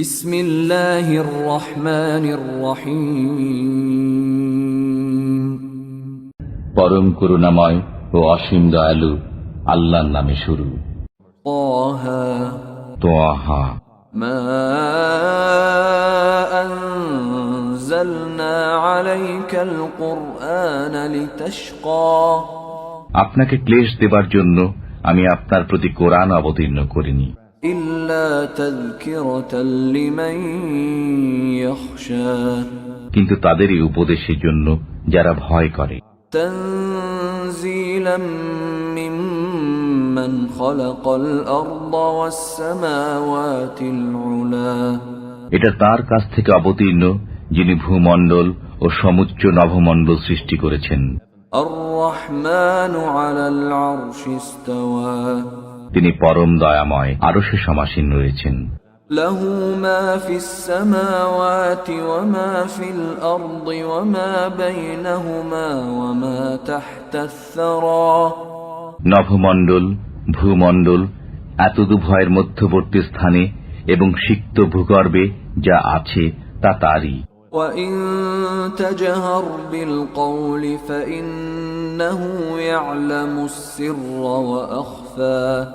বিসমিল্লাহির রহমানির রহিম। পরম করুণাময় ও অসীম দয়ালু আল্লাহর নামে শুরু। তাহা তাহা মা আনজালনা আলাইকাল কুরআনা লিতাশকা। আপনাকে ক্লেশ দেবার জন্য আমি আপনার প্রতি কোরআন অবতীর্ণ করিনি, ইল্লা তাযকিরাতাল লিমান ইয়াখশা। কিন্তু তাদেরই উপদেশের জন্য যারা ভয় করে। তানজিলাম মিম্মান খালাকাল আরদা ওয়াস সামাওয়াতিল উলা। এটা তার কাছ থেকে অবতীর্ণ যিনি ভূমণ্ডল ও সমুচ্চ নভমণ্ডল সৃষ্টি করেছেন। আর-রহমানু আলাল আরশি ইস্তাওয়া। তিনি পরম দয়াময়, আরশে সমাসীন রয়েছেন। লাহু মা ফিস সামাওয়াতি ওয়া মা ফিল আরদি ওয়া মা বাইনাহুমা ওয়া মা তাহতাস সারা। নভমণ্ডল, ভূমণ্ডল, এতদুভয়ের মধ্যবর্তী স্থানে এবং সিক্ত ভূগর্ভে যা আছে তা তারই। وَإِن تَجْهَرْ بِالْقَوْلِ فَإِنَّهُ يَعْلَمُ السِّرَّ وَأَخْفَى।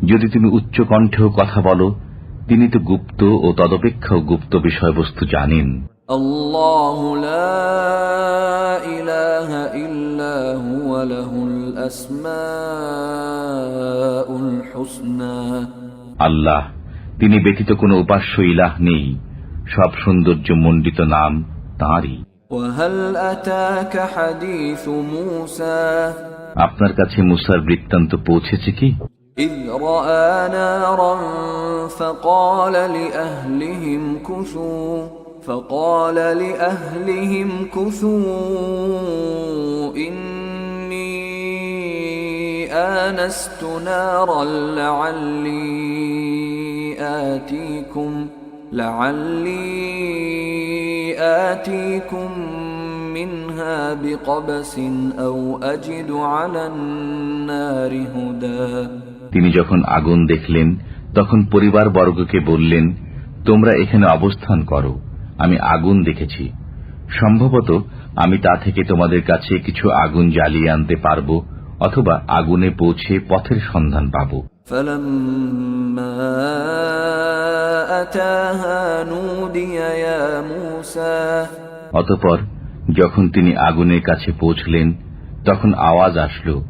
যদি তুমি উচ্চ কণ্ঠেও কথা বলো, তিনি তো গুপ্ত ও তদপেক্ষাও গুপ্ত বিষয়বস্তু জানেন। আল্লাহু লা ইলাহা ইল্লা হুয়া লাহুল আসমাউল হুসনা। আল্লাহ, তিনি ব্যতীত কোনো উপাস্য ইলাহ নেই, সব সৌন্দর্য মণ্ডিত নাম তাঁরই। ওয়াহাল আতাকা হাদিসু মূসা। আপনার কাছে মুসার বৃত্তান্ত পৌঁছেছে কি? إذ رأى نارا فقال لأهلهم كثوا إني آنست نارا لعلي آتيكم منها بقبس أو أجد على النار هدى। তিনি যখন আগুন দেখলেন তখন পরিবার বর্গকে বললেন, তোমরা এখানে অবস্থান করো, আমি আগুন দেখেছি, সম্ভবত আমি তা থেকে তোমাদের কাছে কিছু আগুন জ্বালিয়ে আনতে পারব, অথবা আগুনে পৌঁছে পথের সন্ধান পাব। فلما أتاها نودي يا موسى। অতঃপর যখন তিনি আগুনের কাছে পৌঁছলেন তখন আওয়াজ আসলো,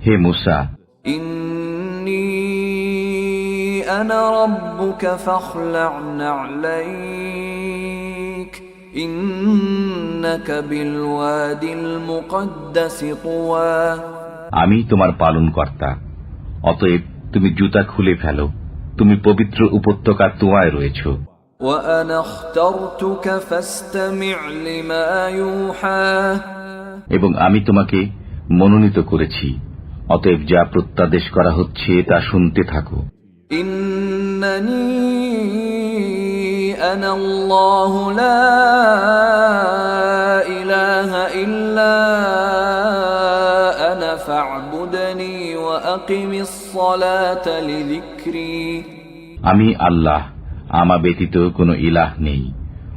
হে মুসা, إني أنا ربك فاخلع نعليك إنك بالوادي المقدس طوى। আমি তোমার পালন কর্তা, অতএব তুমি জুতা খুলে ফেলো, তুমি পবিত্র উপত্যকার তোয়ায় রয়েছ। وأنا اخترتك فاستمع لما يوحى। এবং আমি তোমাকে মনোনীত করেছি, অতএব যা প্রত্যাদেশ করা হচ্ছে তা শুনতে থাকো। إنني أنا الله لا إله إلا أنا فاعبدني وأقم الصلاة لذكري। আমি আল্লাহ, আমা ব্যতীত কোনো ইলাহ নেই,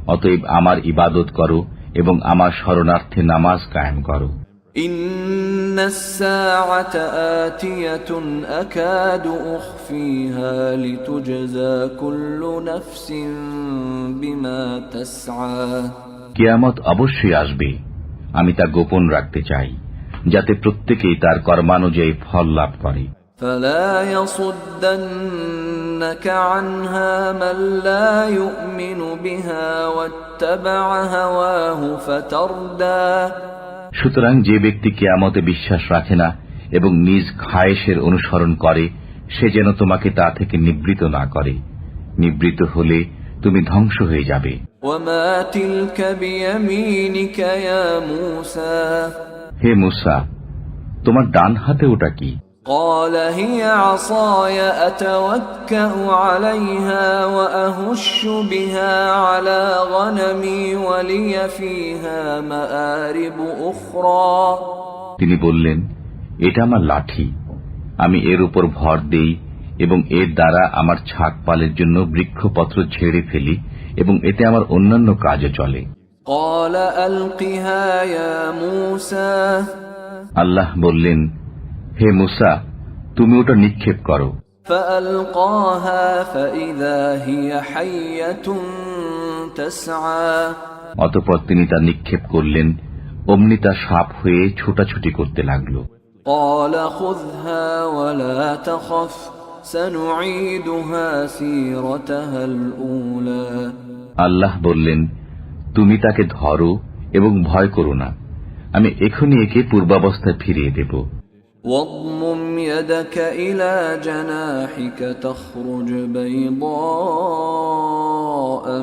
অতএব আমার ইবাদত করো এবং আমার শরণার্থে নামাজ কায়েম করো। إن الساعة آتية أكاد أخفيها لتجزى كل نفس بما تسعى। কিয়ামত অবশ্যই আসবে, আমি তা গোপন রাখতে চাই, যাতে প্রত্যেকেই তার কর্মানুযায়ী ফল লাভ করে। فلا يصدنك عنها من لا يؤمن بها واتبع هواه فتردى। সুতরাং যে ব্যক্তি কিয়ামতে বিশ্বাস রাখে না এবং নিজ খায়েশের অনুসরণ করে, সে যেন তোমাকে তা থেকে নিবৃত না করে, নিবৃত হলে তুমি ধ্বংস হয়ে যাবে। وما تلك بيمينك يا موسى। হে মুসা, তোমার ডান হাতে ওটা কি? قال هي عصاي أتوكأ عليها وأهش بها على غنمي ولي فيها مآرب أخرى। তিনি বললেন, এটা আমার লাঠি, আমি এর উপর ভর দেই এবং এর দ্বারা আমার ছাগপালের জন্য বৃক্ষপত্র ঝেড়ে ফেলি, এবং এতে আমার অন্যান্য কাজও চলে। قال ألقها يا موسى আল্লাহ বললেন, হে মূসা, তুমি ওটা নিক্ষেপ করো। فألقاها فإذا هي حية تسعى অতঃপর তিনি তা নিক্ষেপ করলেন, অমনি তা সাপ হয়ে ছোটাছুটি করতে লাগল। قال خذها ولا تخف سنعيدها سيرتها الأولى আল্লাহ বললেন, তুমি তাকে ধরো এবং ভয় করো না, আমি এখনই একে পূর্বাবস্থায় ফিরিয়ে দেব। واضمم يدك إلى جناحك تخرج بيضاء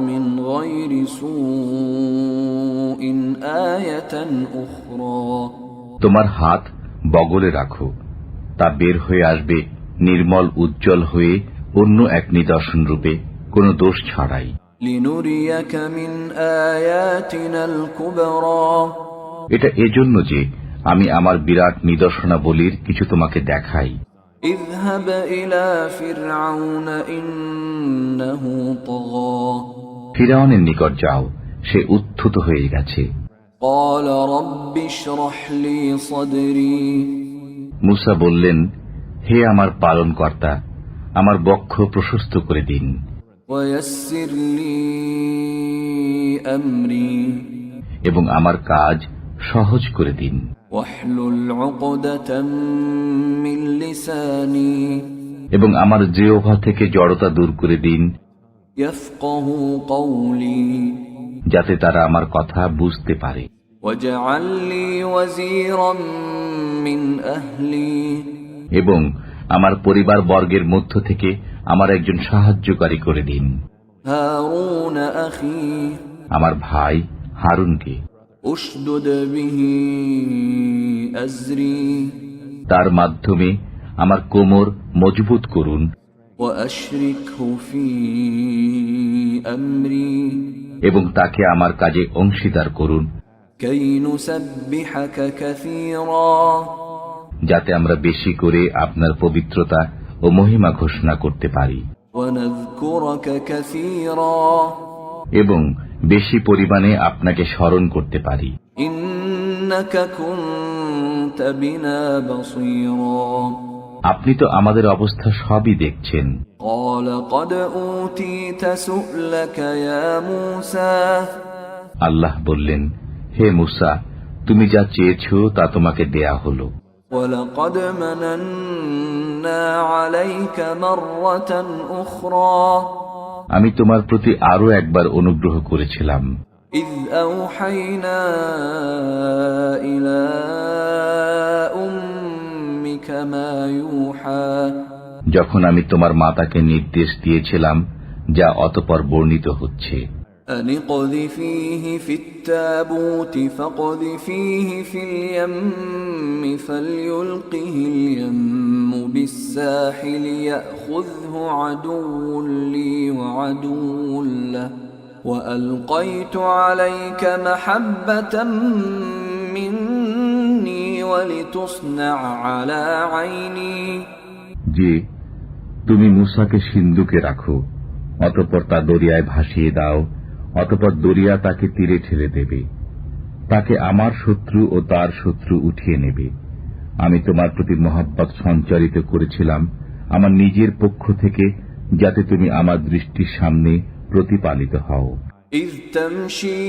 من غير سوء آية أخرى তোমার হাত বগলে রাখো, তা বের হয়ে আসবে নির্মল উজ্জ্বল হয়ে অন্য এক নিদর্শন রূপে, কোনো দোষ ছাড়াই। لنريك من آياتنا الكبرى এটা এজন্য যে আমি আমার বিরাট নিদর্শনাবলীর কিছু তোমাকে দেখাই। اذهب إلى فرعون إنه طغى ফিরআউনের নিকট যাও, সে উত্থিত হয়ে গেছে। قال رب اشرح لي صدري মূসা বললেন, হে আমার পালনকর্তা, আমার বক্ষ প্রশস্ত করে দিন ويسر لي أمري এবং আমার কাজ সহজ করে দিন। واحلل عقدة من لساني এবং আমার জিহ্বা থেকে জড়তা দূর করে দিন, يفقه قولي যাতে তারা আমার কথা বুঝতে পারে। واجعل لي وزيرا من أهلي এবং আমার পরিবার বর্গের মধ্য থেকে আমার একজন সাহায্যকারী করে দিন, هارون أخي আমার ভাই হারুনকে। أشدد به أزري তার মাধ্যমে আমার কোমর মজবুত করুন وأشركه في أمري এবং তাকে আমার কাজে অংশীদার করুন, كي نسبحك كثيرا যাতে আমরা বেশি করে আপনার পবিত্রতা ও মহিমা ঘোষণা করতে পারি ونذكرك كثيرا এবং বেশি পরিমাণে আপনাকে স্মরণ করতে পারি। إنك كنت بنا بصيرا আপনি তো আমাদের অবস্থা সবই দেখছেন। قال قد أوتيت سؤلك يا موسى আল্লাহ বললেন, হে মূসা, তুমি যা চেয়েছো তা তোমাকে দেয়া হলো। ولقد مننا عليك مرة أخرى আমি তোমার প্রতি আরো একবার অনুগ্রহ করেছিলাম, إذ أوحينا إلى أمك ما يوحى যখন আমি তোমার মাতাকে নির্দেশ দিয়েছিলাম যা অতঃপর বর্ণিত হচ্ছে। أن اقذفيه في التابوت فاقذفيه في اليم فليلقه اليم بالساحل يأخذه عدو لي وعدو له وألقيت عليك محبة مني ولتصنع على عيني যে তুমি মূসাকে সিন্ধুকে রাখো, অতঃপর তা দরিয়ায় ভাসিয়ে দাও, অতঃপর দরিয়া তাকে তীরে ঠেলে দেবে, তাকে আমার শত্রু ও তার শত্রু উঠিয়ে নেবে। আমি তোমার প্রতি মহব্বত সঞ্চারিত করেছিলাম আমার নিজের পক্ষ থেকে, যাতে তুমি আমার দৃষ্টির সামনে প্রতিপালিত হও। إذ تمشي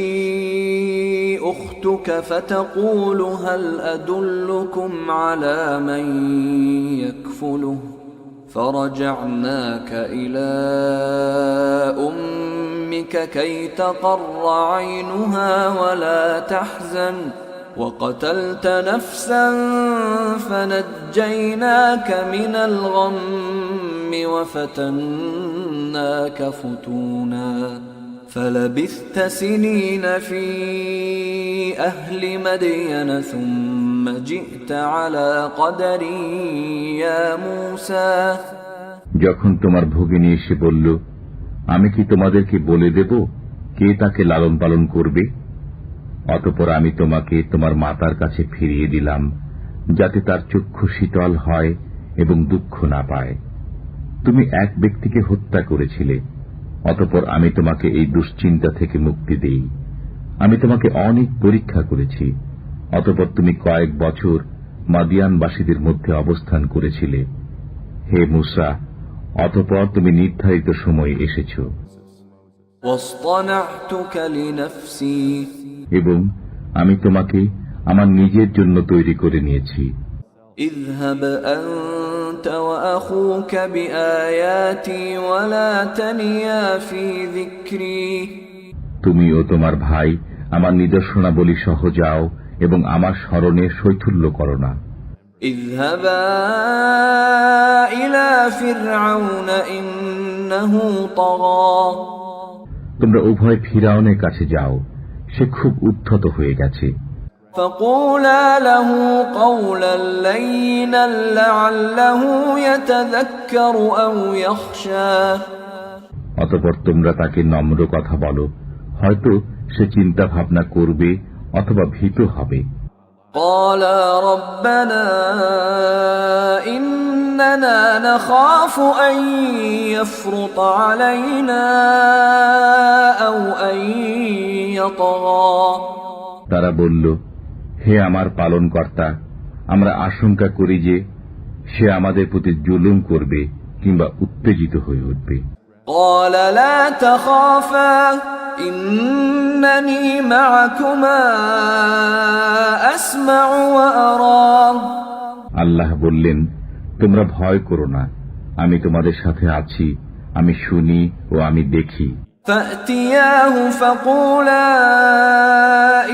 أختك فتقول هل أدلكم على من يكفله فرجعناك إلى أمك كي تقر عينها ولا تحزن وقتلت نفسا فنجيناك من الغم وفتناك فتونا فلبثت سنين في أهل مدين ثم جئت على قدري يا موسى যখন তোমার ভগিনী এসে বলল, আমি কি তোমাদেরকে বলে দেব কে তাকে লালন পালন করবে? অতঃপর আমি তোমাকে তোমার মাতার কাছে ফিরিয়ে দিলাম, যাতে তার চক্ষু শীতল হয় এবং দুঃখ না পায়। তুমি এক ব্যক্তিকে হত্যা করেছিলে, অতঃপর আমি তোমাকে এই দুশ্চিন্তা থেকে মুক্তি দেই। আমি তোমাকে অনেক পরীক্ষা করেছি, অতঃপর তুমি কয়েক বছর মাদিয়ানবাসীদের মধ্যে অবস্থান করেছিলে। হে মূসা, অতঃপর তুমি নির্ধারিত সময়ে এসেছ। এবং আমি তোমাকে আমার নিজের জন্য তৈরি করে নিয়েছি। اذهب أنت وأخوك بآياتي ولا تنيا في ذكري তুমি ও তোমার ভাই আমার নিদর্শনাবলী সহ যাও এবং আমার স্মরণে শৈথুল্য করো না। اذهبا إلى فرعون إنه طغى তোমরা উভয় ফিরাউনের কাছে যাও, সে খুব উদ্ধত হয়ে গেছে। فقولا له قولا لينا لعله يتذكر أو يخشى অতঃপর তোমরা তাকে নম্র কথা বলো, হয়তো সে চিন্তা ভাবনা করবে অথবা ভীত হবে। قالا ربنا إننا نخاف أن يفرط علينا أو أن يطغى তারা বলল, হে আমার পালনকর্তা, আমরা আশঙ্কা করি যে সে আমাদের প্রতি জুলুম করবে কিংবা উত্তেজিত হয়ে উঠবে। قال لا تخافا إنني معكما أسمع وأرى আল্লাহ বললেন, তোমরা ভয় করো না, আমি তোমাদের সাথে আছি, আমি শুনি ও আমি দেখি। فأتياه فقولا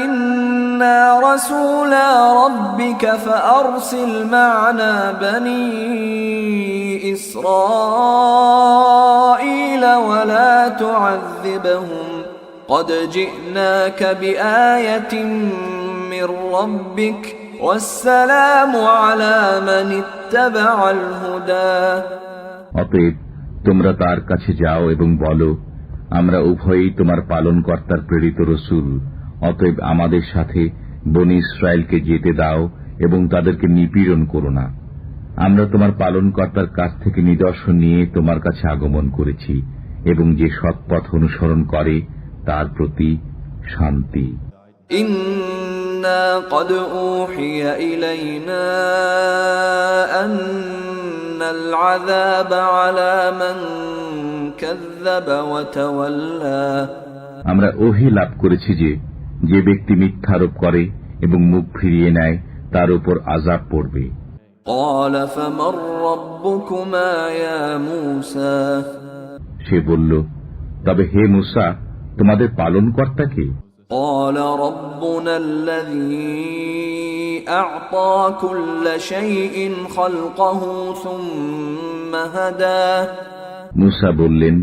إنا رسولا ربك فأرسل معنا بني إسرائيل ولا تعذبهم قد جئناك بآية من ربك والسلام على من اتبع الهدى অতএব তোমরা তার কাছে যাও এবং বলো, আমরা উভয়ই তোমার পালনকর্তার প্রেরিত রসূল, অতএব আমাদের সাথে বনী ইসরায়েলকে যেতে দাও এবং তাদেরকে নিপীড়ন করো না। আমরা তোমার পালনকর্তার কাছ থেকে নিদর্শন নিয়ে তোমার কাছে আগমন করেছি এবং যে সৎপথ অনুসরণ করে তার প্রতি শান্তি। إنا قد أوحي إلينا أن العذاب على من كذب وتولى আমরা ওহী লাভ করেছি যে যে ব্যক্তি মিথ্যারোপ করে এবং মুখ ফিরিয়ে নেয় তার উপর আযাব পড়বে। قال فمن ربكما يا موسى সে বলল, তবে হে মূসা, তোমাদের পালনকর্তা কে? قال ربنا الذي أعطى كل شيء خلقه ثم هدى মূসা বললেন,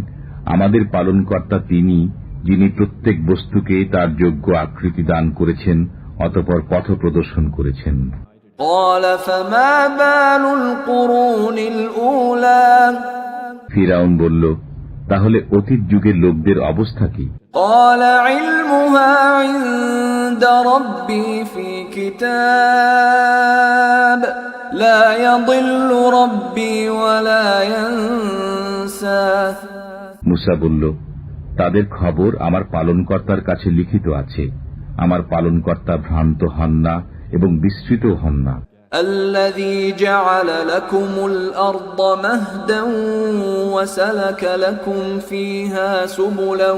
আমাদের পালনকর্তা তিনি, যিনি প্রত্যেক বস্তুকে তার যোগ্য আকৃতি দান করেছেন, অতঃপর পথ প্রদর্শন করেছেন। قال فما بال القرون الأولى ফিরাউন বলল, তাহলে অতীত যুগের লোকদের অবস্থা কি? قال علمها عند ربي في كتاب لا يضل ربي ولا ينسى মূসা বলল, তাদের খবর আমার পালনকর্তার কাছে লিখিত আছে, আমার পালনকর্তা ভ্রান্ত হন না এবং বিস্মৃত হন না। الذي جعل لكم الأرض مهدا وسلك لكم فيها سبلا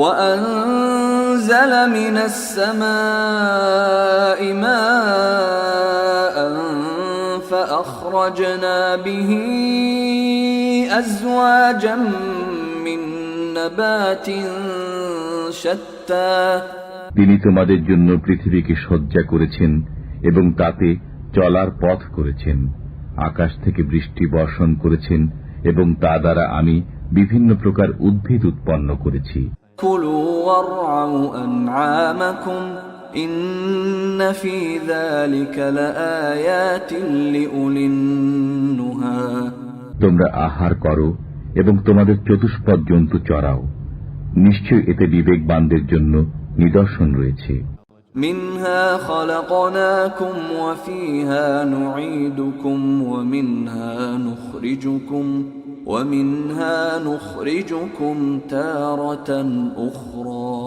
وأنزل من السماء ماء فأخرجنا به أزواجا من نبات شتى তিনি তোমাদের জন্য পৃথিবীকে সজ্জা করেছেন এবং তাতে চলার পথ করেছেন, আকাশ থেকে বৃষ্টি বর্ষণ করেছেন এবং তা দ্বারা আমি বিভিন্ন প্রকার উদ্ভিদ উৎপন্ন করেছি। كلوا وارعوا أنعامكم إن في ذلك لآيات لأولي النهى তোমরা আহার করো এবং তোমাদের চতুষ্পদ জন্তু চরাও, নিশ্চয় এতে বিবেকবানদের জন্য নিদর্শন রয়েছে। منها خلقناكم وفيها نعيدكم ومنها نخرجكم تارة أخرى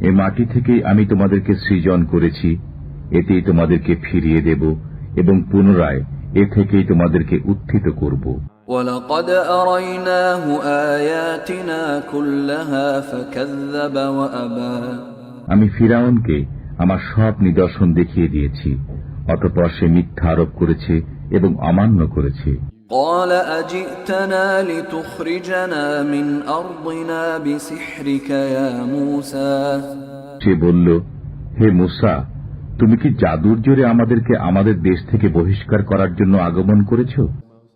এ মাটি থেকেই আমি তোমাদেরকে সৃজন করেছি, এতেই তোমাদেরকে ফিরিয়ে দেব এবং পুনরায় এ থেকেই তোমাদেরকে উত্থিত করব। وَلَقَدْ أَرَيْنَاهُ آيَاتِنَا كُلَّهَا فَكَذَّبَ وَأَبَى আমি ফিরাউনকে আমার সব নিদর্শন দেখিয়ে দিয়েছি, অতঃপর সে মিথ্যা আরোপ করেছে এবং অমান্য করেছে। قَالَ أَجِئْتَنَا لِتُخْرِجَنَا مِنْ أَرْضِنَا بِسِحْرِكَ يَا مُوسَى সে বলল, হে মূসা, তুমি কি জাদুর জোরে আমাদেরকে আমাদের দেশ থেকে বহিষ্কার করার জন্য আগমন করেছো?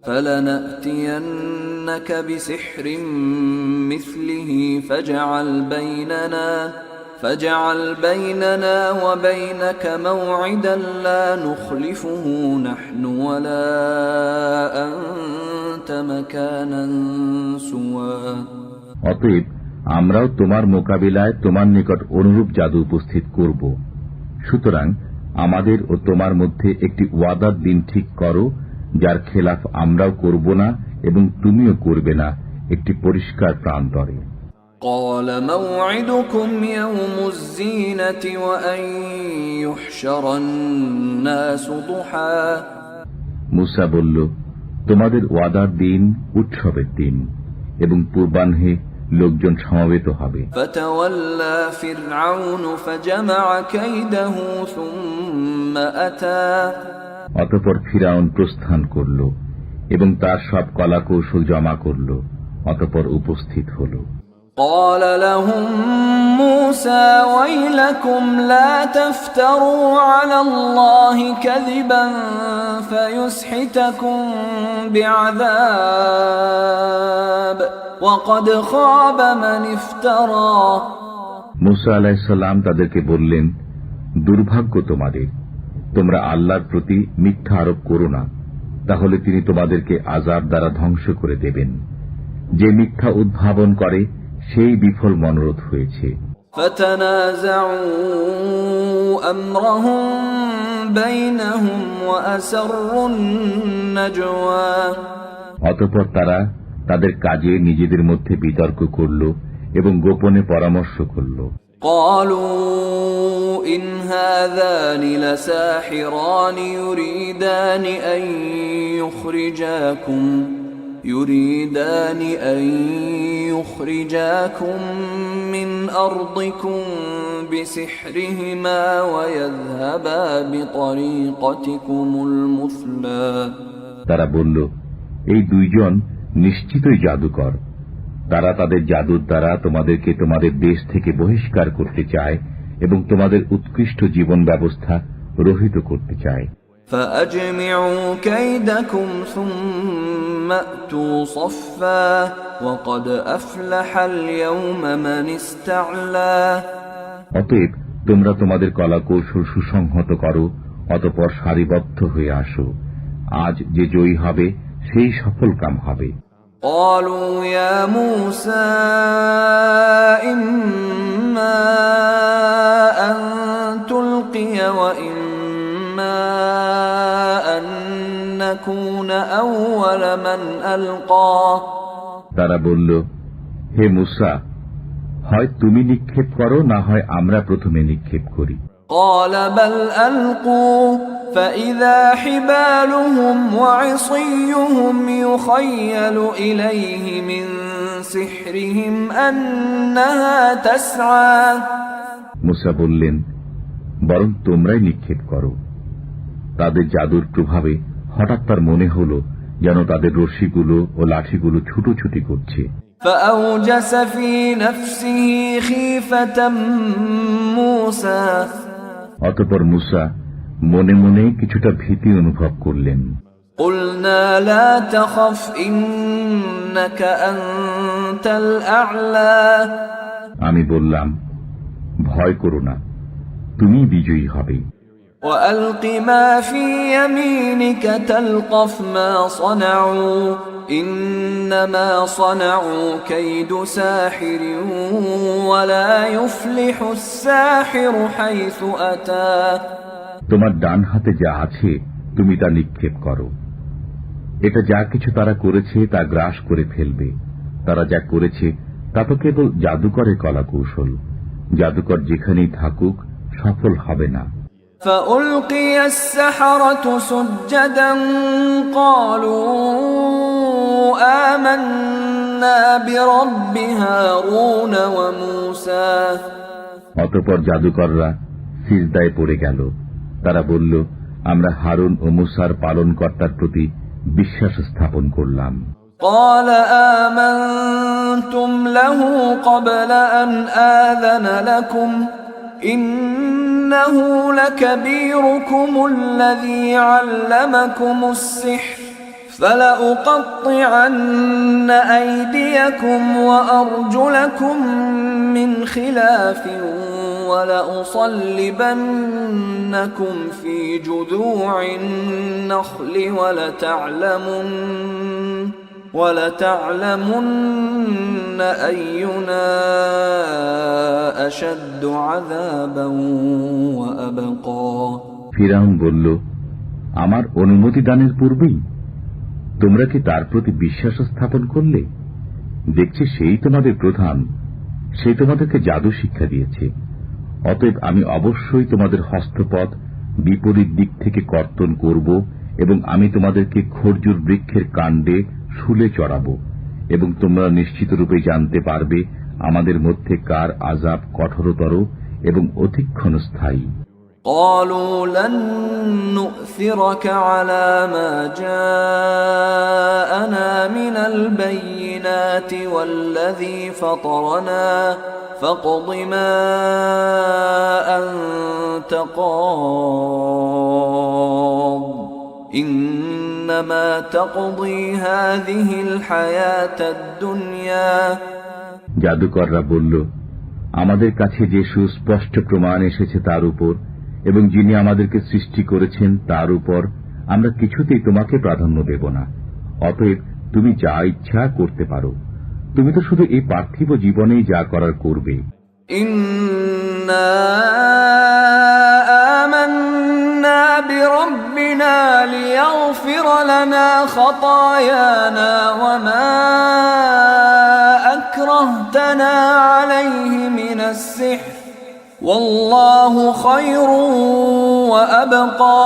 فَلَنَأْتِيَنَّكَ بِسِحْرٍ مِثْلِهِ فَاجْعَلْ بَيْنَنَا وَبَيْنَكَ مَوْعِدًا لَا نُخْلِفُهُ نَحْنُ وَلَا أَنْتَ مَكَانًا سُوًى অতএব আমরাও তোমার মোকাবিলায় তোমার নিকট অনুরূপ জাদু উপস্থিত করব। সুতরাং আমাদের ও তোমার মধ্যে একটি ওয়াদার দিন ঠিক করো, যার খেলাফ আমরাও করব না এবং তুমিও করবে না, একটি পরিষ্কার প্রান্তরে। قال موعدكم يوم الزينة وأن يحشر الناس ضحى মূসা বলল, তোমাদের ওয়াদার দিন উৎসবের দিন এবং পূর্বাহ্নে লোকজন সমবেত হবে। فتولى فرعون فجمع كيده ثم أتى অতঃপর ফিরাউন প্রস্থান করল এবং তার সব কলাকৌশল জমা করল, অতঃপর উপস্থিত হল। قال لهم موسى ويلكم لا تفتروا على الله كذبا فيسحتكم بعذاب وقد خاب من افترى মূসা আলাইহিস সালাম তাদেরকে বললেন, দুর্ভাগ্য তোমাদের, তোমরা আল্লাহর প্রতি মিথ্যা আরোপ করো না, তাহলে তিনি তোমাদেরকে আযাব দ্বারা ধ্বংস করে দেবেন। যে মিথ্যা উদ্ভাবন করে সেই বিফল মনোরথ হয়েছে। فتنازعوا أمرهم بينهم وأسروا النجوى অতঃপর তারা তাদের কাজে নিজেদের মধ্যে বিতর্ক করল এবং গোপনে পরামর্শ করল। قالوا إن هذان لساحران يريدان أن يخرجاكم من أرضكم بسحرهما ويذهبا بطريقتكم المثلى তারা বলল, এই দুইজন নিশ্চিতই জাদুকর, তারা তাদের জাদুর দ্বারা তোমাদেরকে তোমাদের দেশ থেকে বহিষ্কার করতে চায় এবং তোমাদের উৎকৃষ্ট জীবন ব্যবস্থা রহিত করতে চায়। فأجمعوا كيدكم ثم أتوا صفا وقد أفلح اليوم من استعلى অতএব তোমরা তোমাদের কলাকৌশল সুসংহত করো, অতঃপর সারিবদ্ধ হয়ে আসো, আজ যে জয়ী হবে সেই সফল কাম হবে। قالوا يا موسى إما أن تلقي وإما أن نكون أول من ألقى তারা বলল, হে মূসা, হয় তুমি নিক্ষেপ করো, না হয় আমরা প্রথমে নিক্ষেপ করি। قال بل ألقوا فإذا حبالهم وعصيهم يخيل إليه من سحرهم أنها تسعى মূসা বললেন, বরং তোমরাই নিক্ষেপ করো। তাদের জাদুর প্রভাবে হঠাৎ তার মনে হলো যেন তাদের রশ্মিগুলো ও লাঠিগুলো ছুটোছুটি করছে। فأوجس في نفسه خيفة موسى অতঃপর মূসা মনে মনে কিছুটা ভীতি অনুভব করলেন। قلنا لا تخف إنك أنت الأعلى আমি বললাম, ভয় করো না, তুমি বিজয়ী হবে। وألق ما في يمينك تلقف ما صنعوا إنما صنعوا كيد ساحر ولا يفلح الساحر حيث أتى তোমার ডান হাতে যা আছে তুমি তা নিক্ষেপ করো। এটা যা কিছু তারা করেছে তা গ্রাস করে ফেলবে। তারা যা করেছে তা তো কেবল জাদুকরের কলাকৌশল। জাদুকর যেখানেই থাকুক সফল হবে না। فألقي السحرة سجدا قالوا آمنا برب هارون وموسى অতঃপর জাদুকররা সিজদায় পড়ে গেল। তারা বলল, আমরা হারুন ও মুসার পালনকর্তার প্রতি বিশ্বাস স্থাপন করলাম। قال آمنتم له قبل أن آذن لكم إنه لكبيركم الذي علمكم السحر فلأقطعن أيديكم وأرجلكم من خلاف ولأصلبنكم في جذوع النخل ولتعلمن أينا أشد عذابا وأبقى ফিরআউন বলল, আমার অনুমতি দানের পূর্বেই তোমরা কি তার প্রতি বিশ্বাস স্থাপন করলে? দেখছি সেই তোমাদের প্রধান, সে তোমাদেরকে জাদু শিক্ষা দিয়েছে। অতএব আমি অবশ্যই তোমাদের হস্তপদ বিপরীত দিক থেকে কর্তন করব এবং আমি তোমাদেরকে খরজুর বৃক্ষের কাণ্ডে শুলে চড়াব এবং তোমরা নিশ্চিত রূপে জানতে পারবে আমাদের মধ্যে কার আযাব কঠোরতর এবং অধিক ক্ষণস্থায়ী। قالوا لن نؤثرك على ما جاءنا من البينات والذي فطرنا فاقض ما أنت قاض إنما تقضي هذه الحياة الدنيا জাদুকররা বলল, আমাদের কাছে যে সুস্পষ্ট প্রমাণ এসেছে তার উপর এবং যিনি আমাদেরকে সৃষ্টি করেছেন তার উপর আমরা কিছুতেই তোমাকে প্রাধান্য দেব না। অতএব তুমি যা ইচ্ছা করতে পারো। তুমি তো শুধু এই পার্থিব জীবনেই যা করার করবে। ইন্না আমান্না বিরাব্বিনা লিয়াগফির লানা খাতায়ানা ওয়া মা আকরাহতানা আলাইহি মিনাস সিহর ওয়াল্লাহু খায়রুন ওয়া আবকা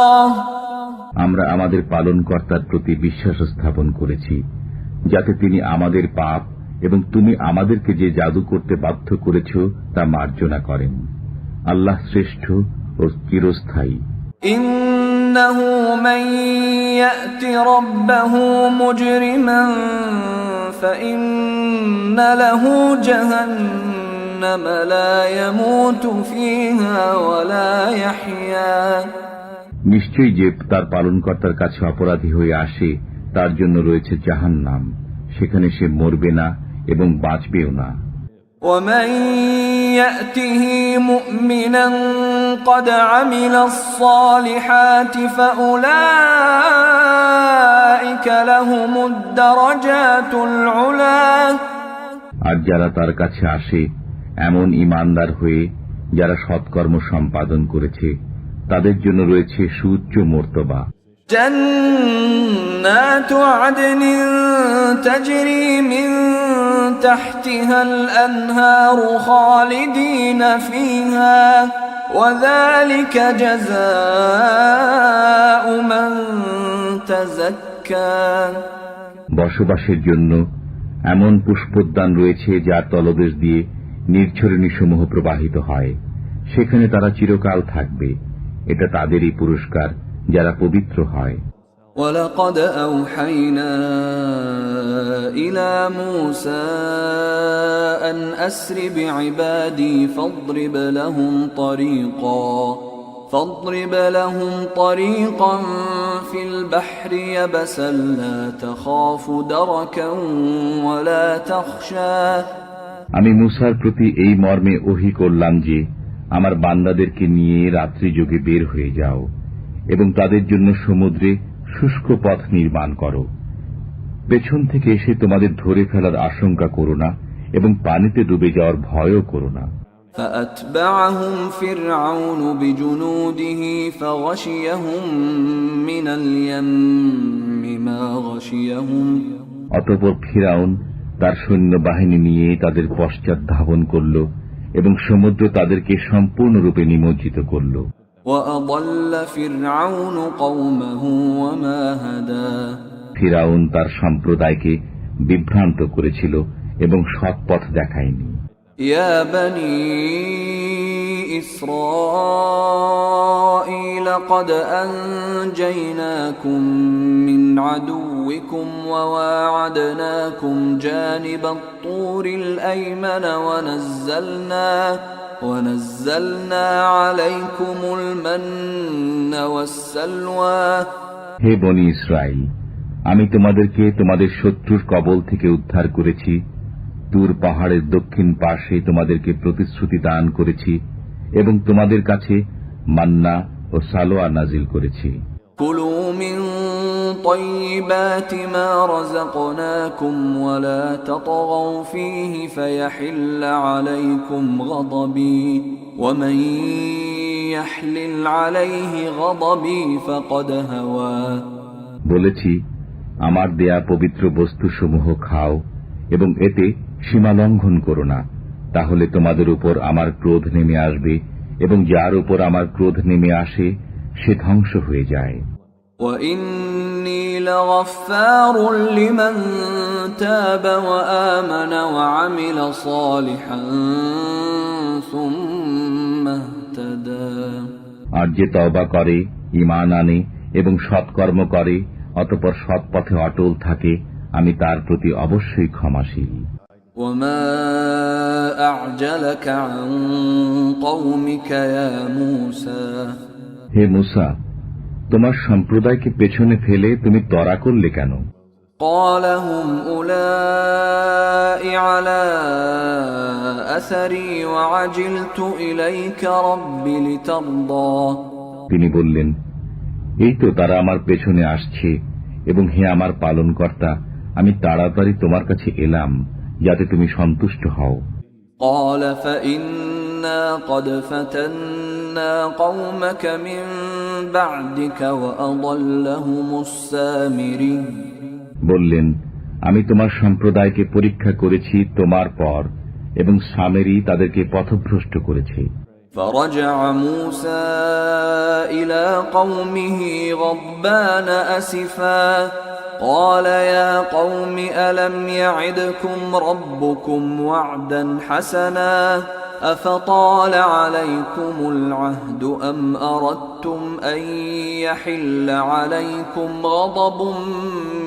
আমরা আমাদের পালনকর্তার প্রতি বিশ্বাস স্থাপন করেছি যাতে তিনি আমাদের পাপ এবং তুমি আমাদেরকে যে জাদু করতে বাধ্য করেছ তা মার্জনা করেন। আল্লাহ শ্রেষ্ঠ ও চিরস্থায়ী। ইন্নাহু মান ইয়াতি রাব্বাহু মুজরিমান ফাইন্না লাহু জাহান্নাম লা ইয়ামুতু ফিহা ওয়া লা ইয়াহইয়া নিশ্চয়ই যে তার পালনকর্তার কাছে অপরাধী হয়ে আসে তার জন্য রয়েছে জাহান্নাম, সেখানে সে মরবে না এবং বাঁচবেও না। ومن يأته مؤمنا قد عمل الصالحات فأولئك لهم الدرجات العلى আর যারা তার কাছে আসে এমন ঈমানদার হয়ে যারা সৎকর্ম সম্পাদন করেছে তাদের জন্য রয়েছে সুউচ্চ মর্তবা। জান্নাতু আদনিন তাজরি মিন তাহতিহাল আনহারু খালিদিনা ফিহা ওয়া যালিকা জাযাউ মান তাযাক্কা বসবাসের জন্য এমন পুষ্পোদ্যান রয়েছে যার তলদেশ দিয়ে নির্ঝরণীসমূহ প্রবাহিত হয়, সেখানে তারা চিরকাল থাকবে। এটা তাদেরই পুরস্কার যারা পবিত্র হয়। وَلَقَدْ أَوْحَيْنَا إِلَى مُوسَى أَنْ أَسْرِ بِعِبَادِي فاضرب لهم طريقا في البحر يبسا لا تخاف دركا ولا تخشى আমি মূসার প্রতি এই মর্মে ওহী করলাম যে আমার বান্দাদেরকে নিয়ে রাত্রি যোগে বের হয়ে যাও এবং তাদের জন্য সমুদ্রে শুষ্ক পথ নির্মাণ করো। পেছন থেকে এসে তোমাদের ধরে ফেলার আশঙ্কা করো না এবং পানিতে ডুবে যাওয়ার ভয়ও করো না। فأتبعهم فرعون بجنوده فغشيهم من اليم ما غشيهم অতঃপর ফিরাউন তার সৈন্যবাহিনী নিয়ে তাদের পশ্চাৎ ধাবন করল এবং সমুদ্র তাদেরকে সম্পূর্ণরূপে নিমজ্জিত করল। وأضل فرعون قومه وما هدى ফিরাউন তার সম্প্রদায়কে বিভ্রান্ত করেছিল এবং সৎ পথ দেখায়নি। يا بني إسرائيل قد أنجيناكم من عدوكم وواعدناكم جانب الطور الأيمن ونزلنا عليكم المن والسلوى হে বনি ইসরাইল, আমি তোমাদেরকে তোমাদের শত্রুর কবল থেকে উদ্ধার করেছি, তুর পাহাড়ের দক্ষিণ পাশে তোমাদেরকে প্রতিশ্রুতি দান করেছি এবং তোমাদের কাছে মান্না ও সালোয়া নাজিল করেছি। কুলু মিন তাইয়্যিবাতি মা রাযাকনাকুম ওয়া লা তাতগাউ ফীহি ফায়াহিল্লা আলাইকুম গাদাবী ওয়া মান ইয়াহলিল আলাইহি গাদাবী ফাকাদ হাওয়া। বলেছি, আমার দেয়া পবিত্র বস্তুসমূহ খাও এবং এতে সীমা লঙ্ঘন করো না, তাহলে তোমাদের উপর আমার ক্রোধ নেমে আসবে এবং যার উপর আমার ক্রোধ নেমে আসে সে ধ্বংস হয়ে যায়। وَإِنِّي لَغَفَّارٌ لِمَن تَابَ وَآمَنَ وَعَمِلَ صَالِحًا ثُمَّ اهْتَدَى। আর যে তওবা করে, ঈমান আনে এবং সৎকর্ম করে, অতঃপর সৎ পথে অটল থাকে, আমি তার প্রতি অবশ্যই ক্ষমাশীল। وَمَا أَعْجَلَكَ عَن قَوْمِكَ يَا مُوسَى। হে মুসা, তোমার সম্প্রদায়কে পেছনে ফেলে তুমি ত্বরা করলে কেন? قَالَ هُمْ أُولَاءِ عَلَى أَثَرِي وَعَجِلْتُ إِلَيْكَ رَبِّ لِتَرْضَى। তিনি বললেন, এই তো তারা আমার পেছনে আসছে এবং হে আমার পালনকর্তা, আমি তাড়াতাড়ি তোমার কাছে এলাম যাতে তুমি সন্তুষ্ট হও। قَالَ فَإِنَّا قَدْ فَتَنَّا قَوْمَكَ مِن بَعْدِكَ وَأَضَلَّهُمُ السَّامِرِيُّ। বললেন, আমি তোমার সম্প্রদায়কে পরীক্ষা করেছি তোমার পর এবং সামেরী তাদেরকে পথভ্রষ্ট করেছে। فرجع موسى إلى قومه غضبان أسفا قال يا قوم ألم يعدكم ربكم وعدا حسنا أفطال عليكم العهد أم أردتم أن يحل عليكم غضب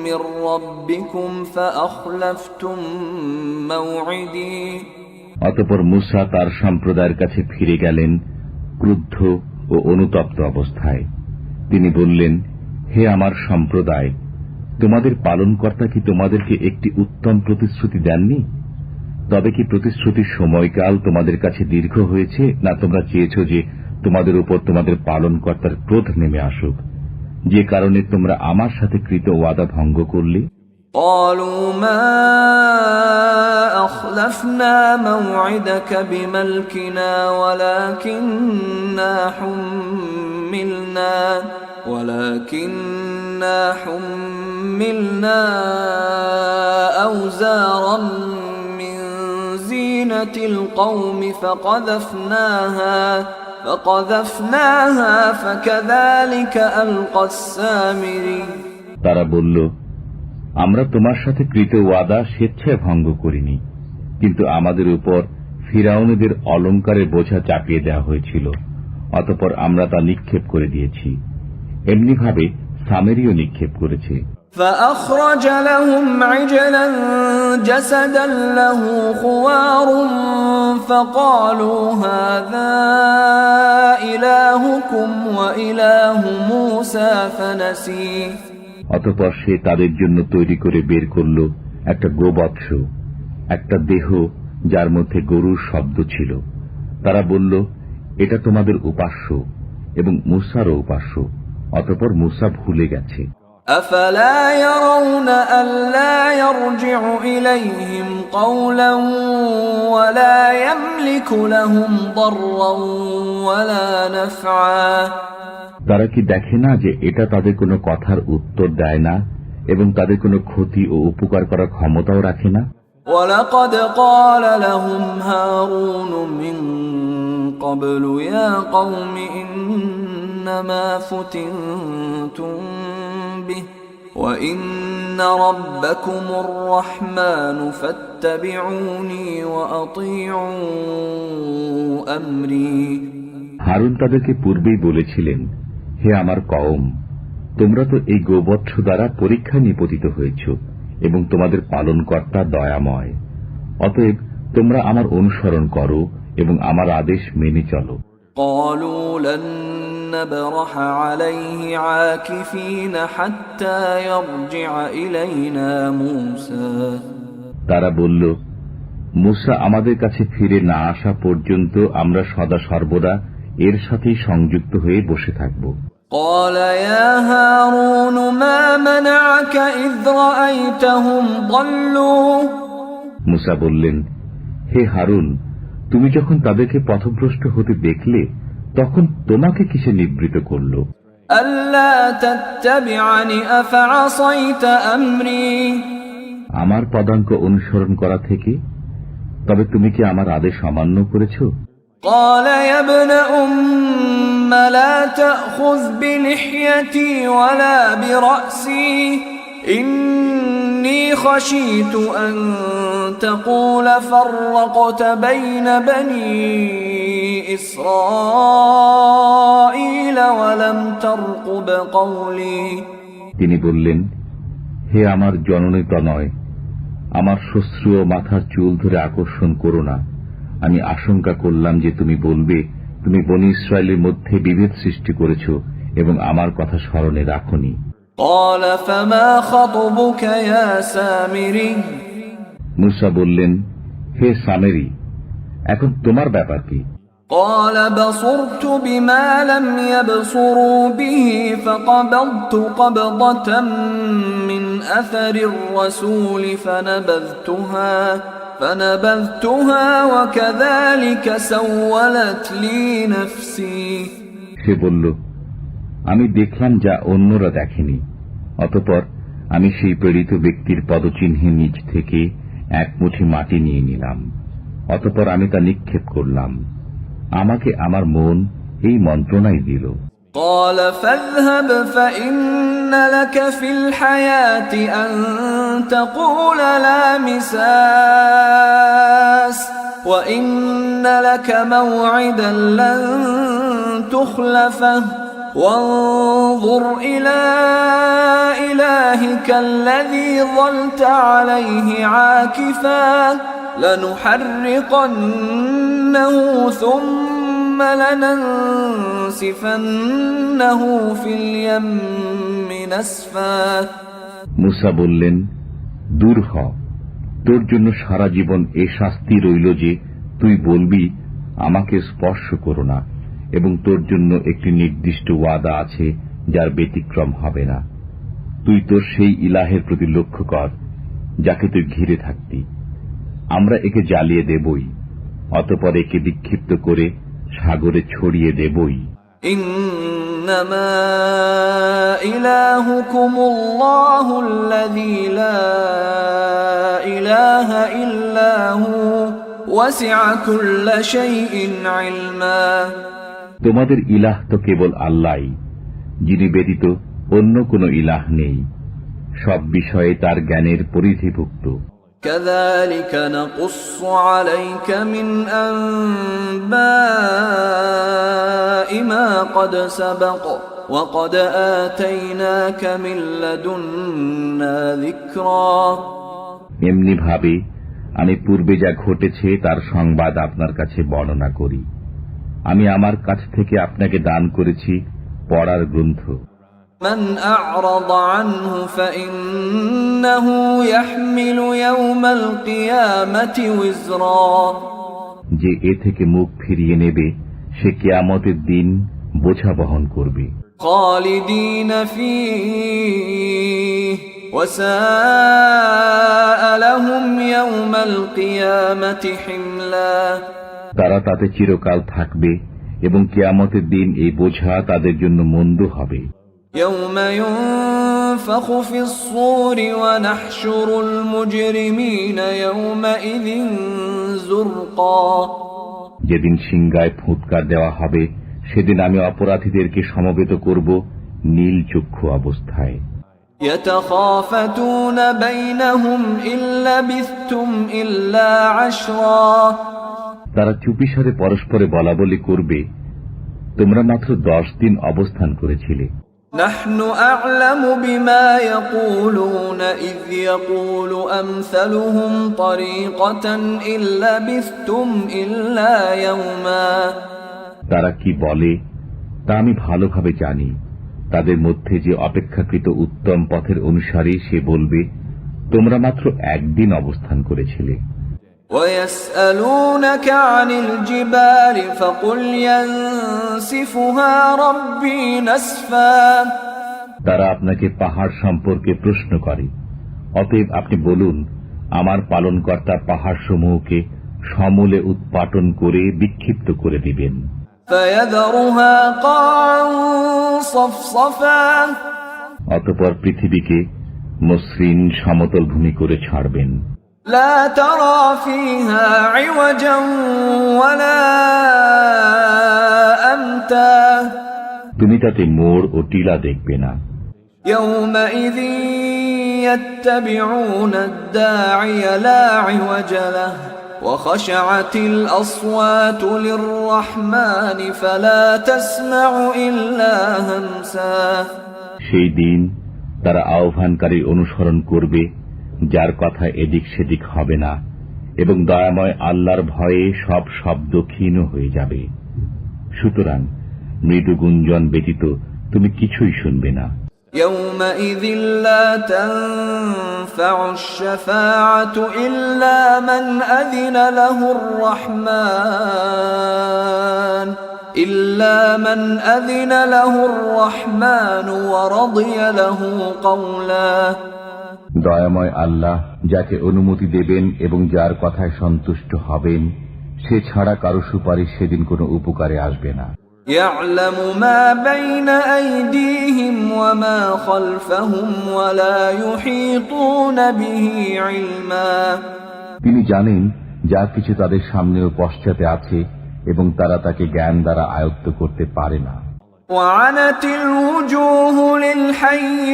من ربكم فأخلفتم موعدي। অতঃপর মুসা তার সম্প্রদায়ের কাছে ফিরে গেলেন ক্রুদ্ধ ও অনুতপ্ত অবস্থায়। তিনি বললেন, হে আমার সম্প্রদায়, তোমাদের পালনকর্তা কি তোমাদেরকে একটি উত্তম প্রতিশ্রুতি দেননি? তবে কি প্রতিশ্রুতির সময়কাল তোমাদের কাছে দীর্ঘ হয়েছে, না তোমরা চেয়েছ যে তোমাদের উপর তোমাদের পালনকর্তার ক্রোধ নেমে আসুক, যে কারণে তোমরা আমার সাথে কৃত ওয়াদা ভঙ্গ করলে? قالوا ما أخلفنا موعدك بملكنا ولكننا حملنا أوزارا من زينة القوم فقذفناها فكذلك ألقى السامري। তারা বলল, আমরা তোমার সাথে কৃত ওয়াদা স্বেচ্ছায় ভঙ্গ করিনি, কিন্তু আমাদের উপর ফিরাউনদের অলংকারের বোঝা চাপিয়ে দেওয়া হয়েছিল, অতঃপর আমরা তা নিক্ষেপ করে দিয়েছি। এমনিভাবে সামেরীও নিক্ষেপ করেছে। فأخرج لهم عجلا جسدا له خوار فقالوا هذا إلهكم وإله موسى فنسي। অতঃপর সে তাদের জন্য তৈরি করে বের করল একটা গোবৎস, একটা দেহ যার মধ্যে গরুর শব্দ ছিল। তারা বলল, এটা তোমাদের উপাস্য এবং মূসারও উপাস্য। অতঃপর মূসা ভুলে গেছে। أفلا يرون ألا يرجع إليهم قولا ولا يملك لهم ضرا ولا نفعا তারা কি দেখে না যে এটা তাদের কোনো কথার উত্তর দেয় না এবং তাদের কোনো ক্ষতি ও উপকার করার ক্ষমতাও রাখে না? ولقد قال لهم هارون من قبل يا قوم إنما فتنتم به وإن ربكم الرحمن فاتبعوني وأطيعوا أمري হারুন তাদেরকে পূর্বেই বলেছিলেন, হে আমার কওম, তোমরা তো এই গোবৎস দ্বারা পরীক্ষায় নিপতিত হয়েছ এবং তোমাদের পালনকর্তা দয়াময়। অতএব তোমরা আমার অনুসরণ করো এবং আমার আদেশ মেনে চলো। قالوا لن نبرح عليه عاكفين حتى يرجع إلينا موسى তারা বলল, মূসা আমাদের কাছে ফিরে না আসা পর্যন্ত আমরা সদা সর্বদা এর সাথেই সংযুক্ত হয়ে বসে থাকব। قال يا هارون ما منعك إذ رأيتهم ضلوا মূসা বললেন, হে হারুন, তুমি যখন তাদেরকে পথভ্রষ্ট হতে দেখলে তখন তোমাকে কিসে নিবৃত করল? ألا تتبعني أفعصيت أمري আমার পদাঙ্ক অনুসরণ করা থেকে? তবে তুমি কি আমার আদেশ অমান্য করেছ? قال يا ابن أم لا تأخذ بلحيتي ولا برأسي إني خشيت أن تقول فرقت بين بني إسرائيل ولم ترقب قولي তিনি বললেন, হে আমার জননী তনয়, আমার শ্বশ্রু ও মাথার চুল ধরে আকর্ষণ করো না। আমি আশঙ্কা করলাম যে তুমি বলবে তুমি বনী ইসরায়েলের মধ্যে বিভেদ সৃষ্টি করেছ এবং আমার কথা স্মরণে রাখনি। قال فما خطبك يا سامري মূসা বললেন, হে সামেরি, এখন তোমার ব্যাপার কি? قال بصرت بما لم يبصروا به فقبضت قبضة من أثر الرسول فنبذتها وكذلك سولت لي نفسي সে বলল, আমি দেখলাম যা অন্যরা দেখেনি। অতঃপর আমি সেই প্রেরিত ব্যক্তির পদচিহ্নের নিচ থেকে এক মুঠি মাটি নিয়ে নিলাম। অতঃপর আমি তা নিক্ষেপ করলাম। আমাকে আমার মন এই মন্ত্রণাই দিল। قال فاذهب فإن لك في الحياة أن تقول لا مساس وإن لك موعدا لن تخلفه وانظر إلى إلهك الذي ظلت عليه عاكفا لنحرقنه ثم لننسفنه في اليم نسفا মূসা বললেন, দূর হ, তোর জন্য সারা জীবন এ শাস্তি রইল যে তুই বলবি আমাকে স্পর্শ করো না, এবং তোর জন্য একটি নির্দিষ্ট ওয়াদা আছে যার ব্যতিক্রম হবে না। তুই তোর সেই ইলাহের প্রতি লক্ষ্য কর যাকে তুই ঘিরে থাকতি। আমরা একে জ্বালিয়ে দেবই, অতঃপর একে বিক্ষিপ্ত করে সাগরে ছড়িয়ে দেবই। إنما إلهكم الله الذي لا إله إلا هو وسع كل شيء علما তোমাদের ইলাহ তো কেবল আল্লাহই, যিনি ব্যতীত অন্য কোনো ইলাহ নেই, সব বিষয়ে তার জ্ঞানের পরিধিভুক্ত। كذلك نقص عليك من أنباء ما قد سبق وقد آتيناك من لدنا ذكرا এমনি ভাবে আমি পূর্বে যা ঘটেছে তার সংবাদ আপনার কাছে বর্ণনা করি। আমি আমার কাছ থেকে আপনাকে দান করেছি পড়ার গ্রন্থ। من أعرض عنه فإنه يحمل يوم القيامة وزرا যে এ থেকে মুখ ফিরিয়ে নেবে সে কিয়ামতের দিন বোঝা বহন করবে। خالدين فيه وساء لهم يوم القيامة حملا। তারা তাতে চিরকাল থাকবে এবং কিয়ামতের দিন এই বোঝা তাদের জন্য মন্দ হবে। يوم ينفخ في الصور ونحشر المجرمين يومئذ زرقا। যেদিন সিংহায় ফুৎকার দেওয়া হবে সেদিন আমি অপরাধীদেরকে সমবেত করব নীল চক্ষু অবস্থায়। يتخافتون بينهم إن لبثتم إلا عشرا। তারা চুপিসারে পরস্পরে বলাবলি করবে, তোমরা মাত্র 10 দিন অবস্থান করেছিলে। نحن أعلم بما يقولون إذ يقول أمثلهم طريقة إن لبثتم إلا يوما। তারা কি বলে তা আমি ভালোভাবে জানি। তাদের মধ্যে যে অপেক্ষাকৃত উত্তম পথের অনুসারী সে বলবে, তোমরা মাত্র একদিন অবস্থান করেছিলে। ويسألونك عن الجبال فقل ينسفها ربي نسفا। তারা আপনাকে পাহাড় সম্পর্কে প্রশ্ন করে, অতএব আপনি বলুন, আমার পালনকর্তা পাহাড়সমূহকে সমূলে উৎপাটন করে বিক্ষিপ্ত করে দিবেন। فيذرها قاعا صفصفا। অতঃপর পৃথিবীকে মসৃণ সমতল ভূমি করে ছাড়বেন। لا ترى فيها عوجا ولا أمتا। তুমি তাতে মোড় ও টিলা দেখবে না। يومئذ يتبعون الداعي لا عوج له وخشعت الأصوات للرحمن فلا تسمع إلا همسا। সেই দিন তারা আহ্বানকারী অনুসরণ করবে যার কথা এদিক সেদিক হবে না, এবং দয়াময় আল্লাহর ভয়ে সব শব্দ ক্ষীণ হয়ে যাবে। সুতরাং মৃদু গুঞ্জন ব্যতীত তুমি কিছুই শুনবে না। يومئذ لا تنفع الشفاعة إلا من أذن له الرحمن ورضي له قولا। দয়াময় আল্লাহ যাকে অনুমতি দেবেন এবং যার কথায় সন্তুষ্ট হবেন, সে ছাড়া কারো সুপারিশ সেদিন কোনো উপকারে আসবে না। يعلم ما بين أيديهم وما خلفهم ولا يحيطون به علما। তিনি জানেন যা কিছু তাদের সামনে ও পশ্চাতে আছে এবং তারা তাকে জ্ঞান দ্বারা আয়ত্ত করতে পারে না। وعنت الوجوه للحي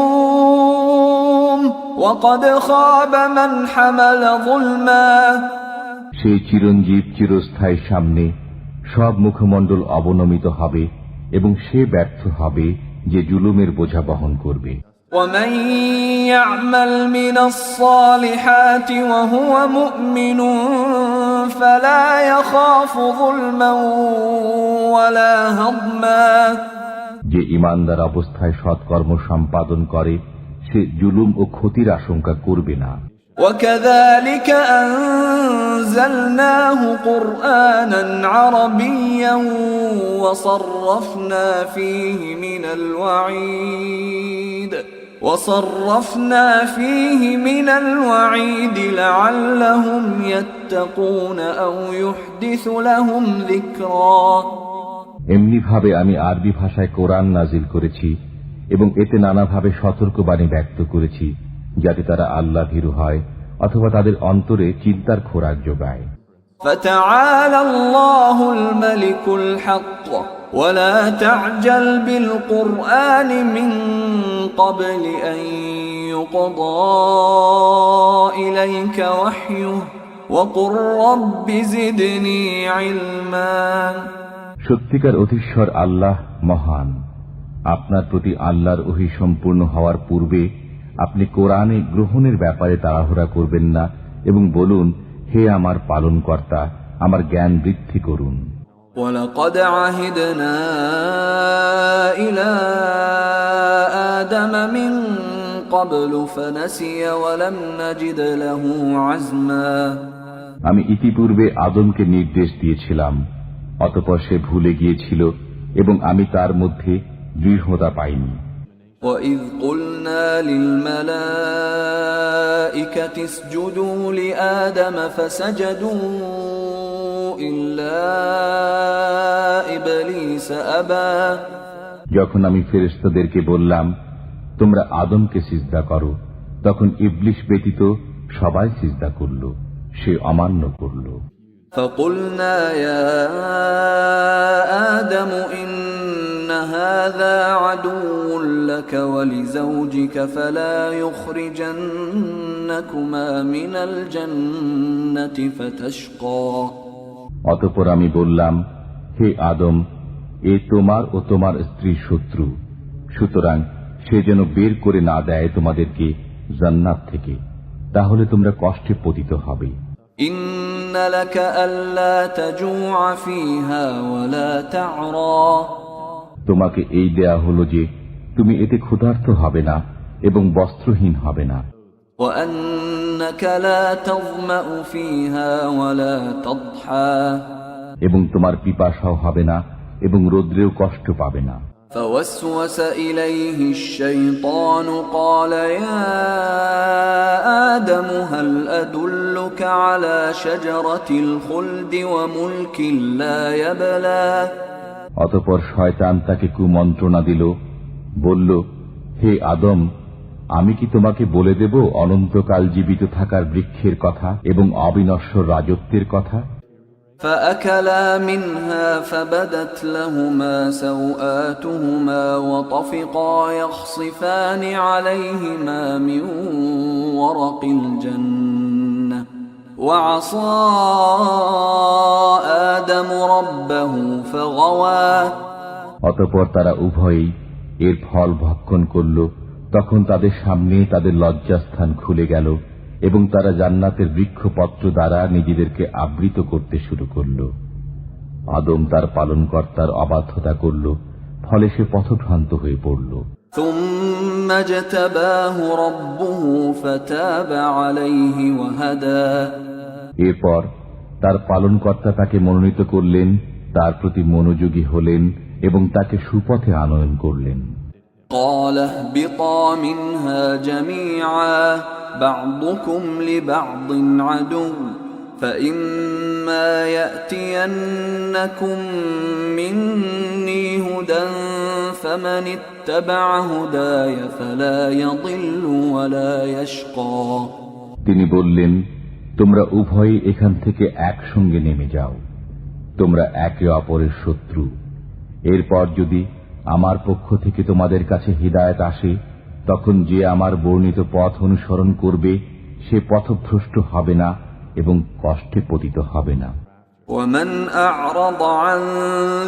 القيوم وقد خاب من حمل ظلما। সেই চিরঞ্জীব চিরস্থায়ী সামনে সব মুখমণ্ডল অবনমিত হবে এবং সে ব্যর্থ হবে যে জুলুমের বোঝা বহন করবে। ومن يعمل من الصالحات وهو مؤمن فلا يخاف ظلما ولا هضما। যে ঈমানদার অবস্থায় সৎকর্ম সম্পাদন করে সে জুলুম ও ক্ষতির আশঙ্কা করবে না। وكذلك أنزلناه قرآنا عربيا وصرفنا فيه من الوعيد لعلهم يتقون أو يحدث لهم ذكرا। এমনি ভাবে আমি আরবি ভাষায় কোরআন নাজিল করেছি এবং এতে নানাভাবে সতর্কবাণী ব্যক্ত করেছি, যাতে তারা আল্লাহ ভীরু হয় অথবা তাদের অন্তরে চিন্তার খোরাক যোগায়। فتعالى الله الملك الحق ولا تعجل بالقرآن من قبل أن يقضى إليك وحيه وقل رب زدني علما। সত্যিকার অধীশ্বর আল্লাহ মহান। আপনার প্রতি আল্লাহর ওহী সম্পূর্ণ হওয়ার পূর্বে আপনি কোরআনে গ্রহণের ব্যাপারে তাড়াহুড়া করবেন না এবং বলুন, হে আমার পালনকর্তা, আমার জ্ঞান বৃদ্ধি করুন। وَلَقَدْ عَهِدْنَا إِلَى آدَمَ مِنْ قَبْلُ فَنَسِيَ وَلَمْ نَجِدْ لَهُ عَزْمًا। আমি ইতিপূর্বে আদমকে নির্দেশ দিয়েছিলাম, অতঃপর সে ভুলে গিয়েছিল এবং আমি তার মধ্যে দৃঢ়তা পাইনি। وَإِذْ قُلْنَا لِلْمَلَائِكَةِ اسْجُدُوا لِآدَمَ فَسَجَدُوا إِلَّا إِبْلِيسَ أَبَى যখন আমি ফেরেশতাদেরকে বললাম তোমরা আদমকে সিজদা করো, তখন ইবলিস ব্যতীত সবাই সিজদা করল, সে অমান্য করল। فَقُلْنَا يَا آدَمُ إِنَّ هَذَا عَدُوٌّ لَكَ وَلِزَوْجِكَ فَلَا يُخْرِجَنَّكُمَا مِنَ الْجَنَّةِ فَتَشْقَى অতঃপর আমি বললাম, হে আদম, এ তোমার ও তোমার স্ত্রীর শত্রু, সুতরাং সে যেন বের করে না দেয় তোমাদেরকে জান্নাত থেকে, তাহলে তোমরা কষ্টে পতিত হবে। إِنَّ لَكَ أَلَّا تَجُوعَ فِيهَا وَلَا تَعْرَى তোমাকে এই দেয়া হলো যে তুমি এতে ক্ষুধার্ত হবে না এবং বস্ত্রহীন হবে না। وَأَنَّكَ لَا تَظْمَأُ فِيهَا وَلَا تَضْحَى এবং তোমার পিপাসাও হবে না এবং রৌদ্রেও কষ্ট পাবে না। فَوَسْوَسَ إِلَيْهِ الشَّيْطَانُ قَالَ يَا آدَمُ هَلْ أَدُلُّكَ عَلَى شَجَرَةِ الْخُلْدِ وَمُلْكٍ لَا يَبْلَى অতঃপর শয়তান তাকে কুমন্ত্রণা দিল, বলল, হে আদম, আমি কি তোমাকে বলে দেব অনন্তকাল জীবিত থাকার বৃক্ষের কথা এবং অবিনশ্বর রাজত্বের কথা? فأكلا منها فبدت لهما سوآتهما وطفقا يخصفان عليهما من ورق الجنة وعصى آدم ربه فغوى অতঃপর তারা উভয়েই এর ফল ভক্ষণ করল। তখন তাদের সামনে তাদের লজ্জাস্থান খুলে গেল এবং তারা জান্নাতের বৃক্ষপত্র দ্বারা নিজেদেরকে আবৃত করতে শুরু করল। আদম তার পালনকর্তার অবাধ্যতা করল, ফলে সে পথভ্রান্ত হয়ে পড়ল। ثم اجتباه ربه فتاب عليه وهدى এরপর তার পালনকর্তা তাকে মনোনীত করলেন, তার প্রতি মনোযোগী হলেন এবং তাকে সুপথে আনয়ন করলেন। قال اهبطا منها جميعا بعضكم لبعض عدو فإما يأتينكم مني هدى فمن اتبع هداي فلا يضل ولا يشقى তিনি বললেন, তোমরা উভয়ে এখান থেকে একসঙ্গে নেমে যাও, তোমরা একে অপরের শত্রু। এরপর যদি আমার পক্ষ থেকে তোমাদের কাছে হিদায়াত আসে, তখন যে আমার বর্ণিত পথ অনুসরণ করবে সে পথভ্রষ্ট হবে না এবং কষ্টে পতিত হবে না। ومن أعرض عن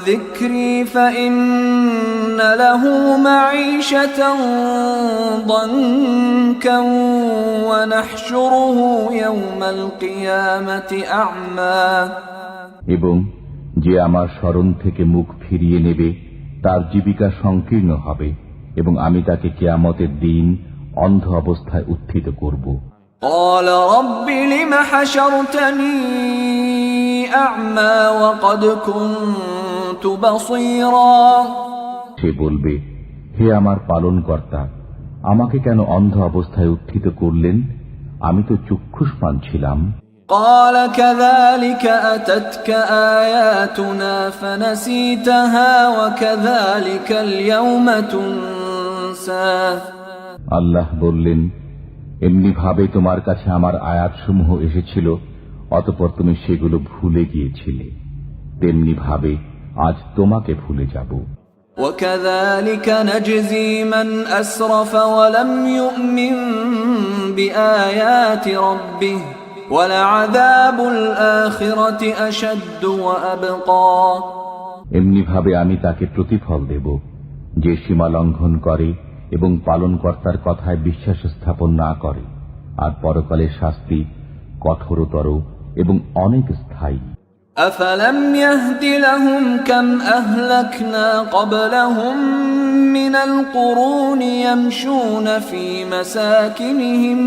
ذكري فإن له معيشة ضنكا ونحشره يوم القيامة أعمى এবং যে আমার স্মরণ থেকে মুখ ফিরিয়ে নেবে তার জীবিকা সংকীর্ণ হবে এবং আমি তাকে কিয়ামতের দিন অন্ধ অবস্থায় উত্থিত করব। قال رب لم حشرتني أعمى وقد كنت بصيرا সে বলবে, হে আমার পালনকর্তা, আমাকে কেন অন্ধ অবস্থায় উত্থিত করলেন? আমি তো চক্ষুষ্মান ছিলাম। قال كذلك أتتك آياتنا فنسيتها وكذلك اليوم تنسى আল্লাহ বললেন, এমনি ভাবে তোমার কাছে আমার আয়াতসমূহ এসেছিল, অতঃপর তুমি সেগুলো ভুলে গিয়েছিলে, তেমনি ভাবে আজ তোমাকে ভুলে যাব। وكذلك نجزي من أسرف ولم يؤمن بآيات ربه ولعذاب الآخرة أشد وأبقى এমনি ভাবে আমি তাকে প্রতিফল দেব যে সীমা লঙ্ঘন করে এবং পালনকর্তার কথায় বিশ্বাস স্থাপন না করে, আর পরকালের শাস্তি কঠোরতর এবং অনেক স্থায়ী। أفلم يهد لهم كم أهلكنا قبلهم من القرون يمشون في مساكنهم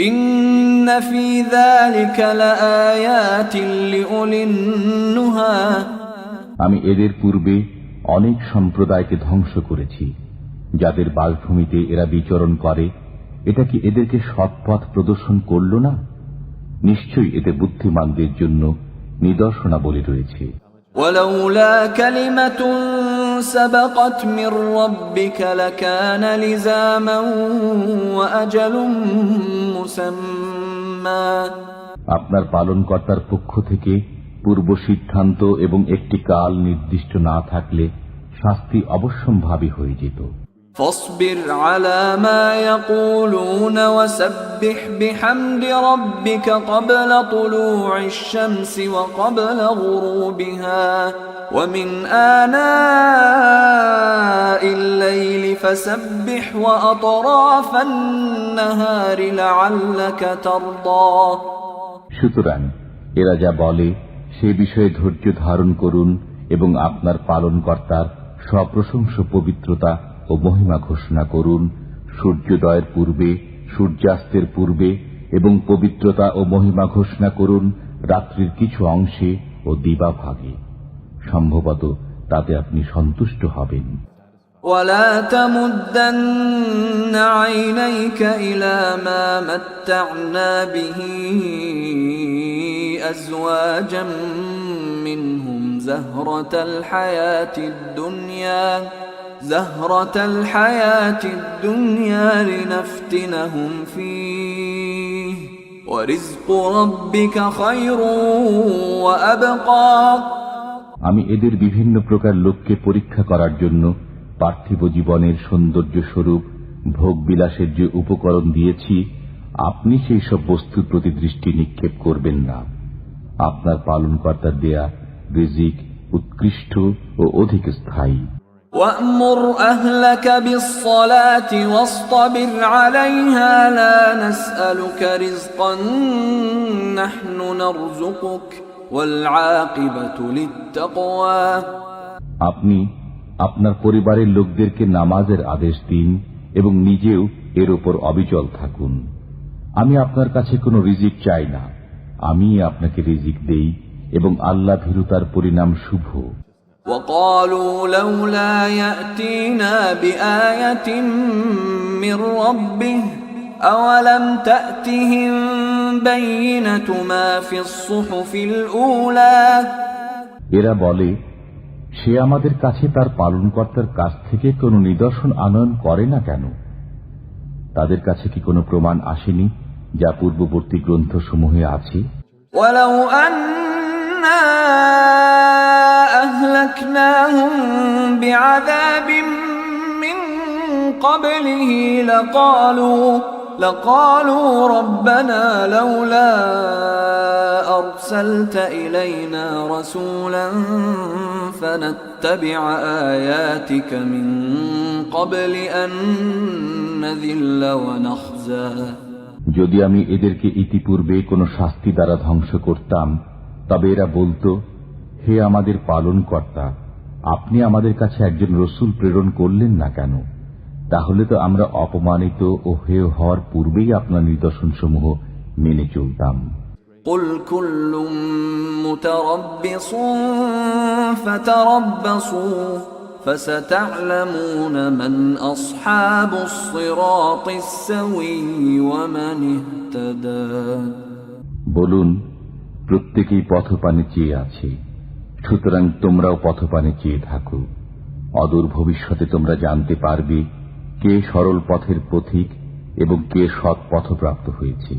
إن في ذلك لآيات لأولي النهى আমি এদের পূর্বে অনেক সম্প্রদায়কে ধ্বংস করেছি, যাদের বাসভূমিতে এরা বিচরণ করে। এটা কি এদেরকে সৎপথ প্রদর্শন করল না? নিশ্চয়ই এতে বুদ্ধিমানদের জন্য নিদর্শনাবলী রয়েছে। ولولا كلمة سبقت من ربك لكان لزاما وأجل مسمى। আপনার পালনকর্তার পক্ষ থেকে পূর্ব সিদ্ধান্ত এবং একটি কাল নির্দিষ্ট না থাকলে শাস্তি অবশ্যম্ভাবী হয়ে যেত। فاصبر على ما يقولون وسبح بحمد ربك قبل طلوع الشمس وقبل غروبها ومن آناء الليل فسبح وأطراف النهار لعلك ترضى। সুতরাং এরা যা বলে সে বিষয়ে ধৈর্য ধারণ করুন এবং আপনার পালনকর্তার সপ্রশংস পবিত্রতা ও মহিমা ঘোষণা করুন সূর্যোদয়ের পূর্বে, সূর্যাস্তের পূর্বে, এবং পবিত্রতা ও মহিমা ঘোষণা করুন রাত্রির কিছু অংশে ও দিবাভাগে। সম্ভবত তাতে আপনি সন্তুষ্ট হবেন। ولا تمدن عينيك إلى ما متعنا به أزواجا منهم زهرة الحياة الدنيا لنفتنهم فيه ورزق ربك خير وأبقى। আমি এদের বিভিন্ন প্রকার লোককে পরীক্ষা করার জন্য পার্থিব জীবনের সৌন্দর্য স্বরূপ ভোগ বিলাসের যে উপকরণ দিয়েছি, আপনি সেই সব বস্তুর প্রতি দৃষ্টি নিক্ষেপ করবেন না। আপনার পালনকর্তার দেয়া রিজিক উৎকৃষ্ট ও অধিক স্থায়ী। وأمر أهلك بالصلاة واصطبر عليها لا نسألك رزقا نحن نرزقك والعاقبة للتقوى। আপনি আপনার পরিবারের লোকদেরকে নামাজের আদেশ দিন এবং নিজেও এর উপর অবিচল থাকুন। আমি আপনার কাছে কোনো রিজিক চাই না, আমি আপনাকে রিজিক দেই এবং আল্লাহ ভীরুতার পরিণাম শুভ। وقالوا لولا يأتينا بآية من ربه أولم تأتهم بينة ما في الصحف الأولى। এরা বলে, সে আমাদের কাছে তার পালনকর্তার কাছ থেকে কোনো নিদর্শন আনয়ন করে না কেন? তাদের কাছে কি কোনো প্রমাণ আসেনি যা পূর্ববর্তী গ্রন্থসমূহে আছে? ولو أنا أهلكناهم بعذاب من قبله لقالوا ربنا لولا أرسلت إلينا رسولا فنتبع آياتك من قبل أن نذل ونخزى। যদি আমি এদেরকে ইতিপূর্বে কোনো শাস্তি দ্বারা ধ্বংস করতাম, তবে এরা বলতো, হে আমাদের পালনকর্তা, আপনি আমাদের কাছে একজন রসুল প্রেরণ করলেন না কেন? তাহলে তো আমরা অপমানিত ও হেয় হওয়ার পূর্বেই আপনার নিদর্শনসমূহ মেনে চলতাম। قل كل متربص فتربصوا فستعلمون من أصحاب الصراط السوي ومن اهتدى। বলুন, প্রত্যেকেই পথপানে চেয়ে আছে, সুতরাং তোমরাও পথপানে চেয়ে থাকো। অদূর ভবিষ্যতে তোমরা জানতে পারবে কে সরল পথের পথিক এবং কে সৎ পথপ্রাপ্ত হয়েছে।